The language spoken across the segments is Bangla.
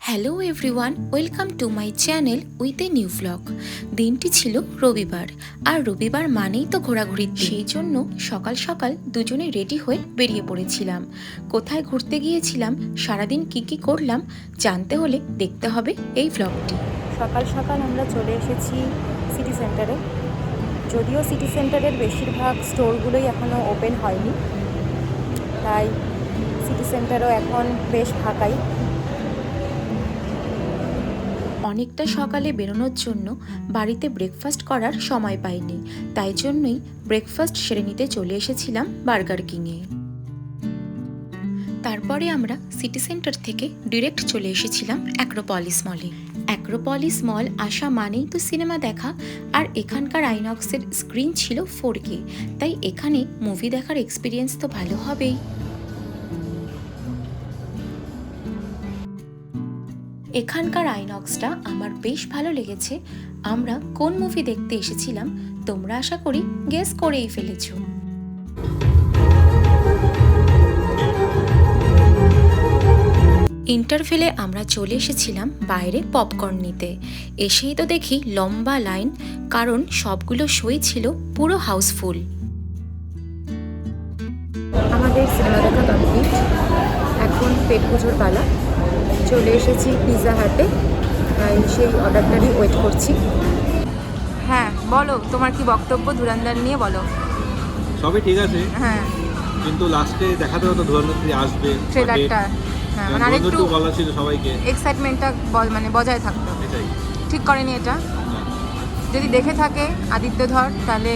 Hello everyone, welcome to my channel with a new vlog. দিনটি ছিল রবিবার, আর রবিবার মানেই তো ঘোরাঘুরির দিন। সেই জন্য সকাল সকাল দুজনে রেডি হয়ে বেরিয়ে পড়েছিলাম। কোথায় ঘুরতে গিয়েছিলাম, সারাদিন কি করলাম জানতে হলে দেখতে হবে এই ভ্লগটি। সকাল সকাল আমরা চলে এসেছি সিটি সেন্টারে। যদিও সিটি সেন্টারের বেশিরভাগ স্টোরগুলোই এখনও ওপেন হয়নি, তাই সিটি সেন্টারও এখন বেশ ফাঁকাই। অনেকটা সকালে বেরোনোর জন্য বাড়িতে ব্রেকফাস্ট করার সময় পাইনি, তাই জন্যই ব্রেকফাস্ট সেরে নিতে চলে এসেছিলাম বার্গার কিংয়ে। তারপরে আমরা সিটি সেন্টার থেকে ডিরেক্ট চলে এসেছিলাম অ্যাক্রোপলিস মলে। অ্যাক্রোপলিস মল আসা মানেই তো সিনেমা দেখা, আর এখানকার আইনক্সের স্ক্রিন ছিল 4K, তাই এখানে মুভি দেখার এক্সপিরিয়েন্স তো ভালো হবেই। এখানকার আইনক্সটা আমার বেশ ভালো লেগেছে। আমরা কোন মুভি দেখতে এসেছিলাম তোমরা আশা করি গেস করেই ফেলেছো। ইন্টারভেলে আমরা চলে এসেছিলাম বাইরে পপকর্ন নিতে। এসেই তো দেখি লম্বা লাইন, কারণ সবগুলো শোই ছিল পুরো হাউসফুল। আমাদের সিনেমা দেখা কমপ্লিট, এখন পেট পুজোর পালা। চলে এসেছি পিৎজা হাটে, তাই সেই অর্ডারটারই ওয়েট করছি। হ্যাঁ বলো, তোমার কি বক্তব্য ধুরন্ধর নিয়ে বলো। সবই ঠিক আছে, হ্যাঁ কিন্তু লাস্টে দেখাতে হতো ধুরন্ধর 3 আসবে, ট্রেলারটা, হ্যাঁ মানে আরেকটু বলা ছিল সবাইকে, এক্সাইটমেন্টটা মানে বজায় থাকতো। এটাই ঠিক করেনি এটা। যদি দেখে থাকে আদিত্য ধর, তাহলে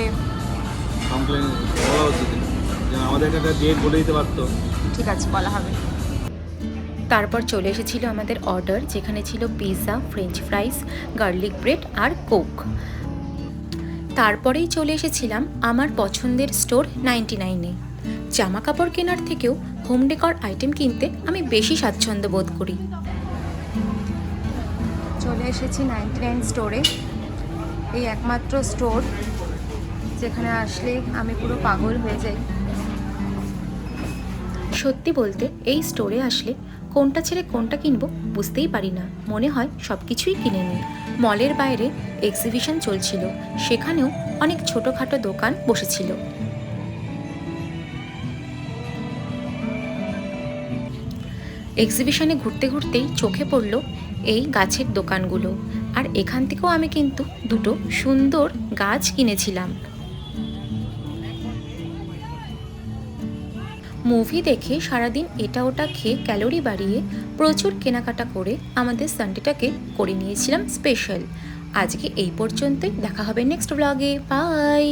কমপ্লেন বলা উচিত যে আমাদের একটা ডেট বলে দিতে পারতো। ঠিক আছে, বলা হবে। তারপর চলে এসেছিল আমাদের অর্ডার, যেখানে ছিল pizza, French fries, garlic bread আর কোক। তারপরেই চলে এসেছিলাম আমার পছন্দের স্টোর 99-এ। জামা কাপড় কেনার থেকেও হোম ডেকর আইটেম কিনতে আমি বেশি স্বাচ্ছন্দ্য বোধ করি। চলে এসেছি 99 স্টোরে, এই একমাত্র স্টোর যেখানে আসলে আমি পুরো পাগল হয়ে যাই। সত্যি বলতে এই স্টোরে আসলে কোনটা ছেড়ে কোনটা কিনবো বুঝতেই পারি না, মনে হয় সব কিছুই কিনে নিই। মলের বাইরে এক্সিবিশন চলছিল, সেখানেও অনেক ছোটোখাটো দোকান বসেছিল। এক্সিবিশনে ঘুরতে ঘুরতেই চোখে পড়ল এই গাছের দোকানগুলো, আর এখান থেকেও আমি কিন্তু দুটো সুন্দর গাছ কিনেছিলাম। মুভি দেখে সারাদিন এটা ওটা খেয়ে ক্যালোরি বাড়িয়ে প্রচুর কেনাকাটা করে আমাদের সানডেটাকে করে নিয়েছিলাম স্পেশাল। আজকে এই পর্যন্তই, দেখা হবে নেক্সট ব্লগে। বাই।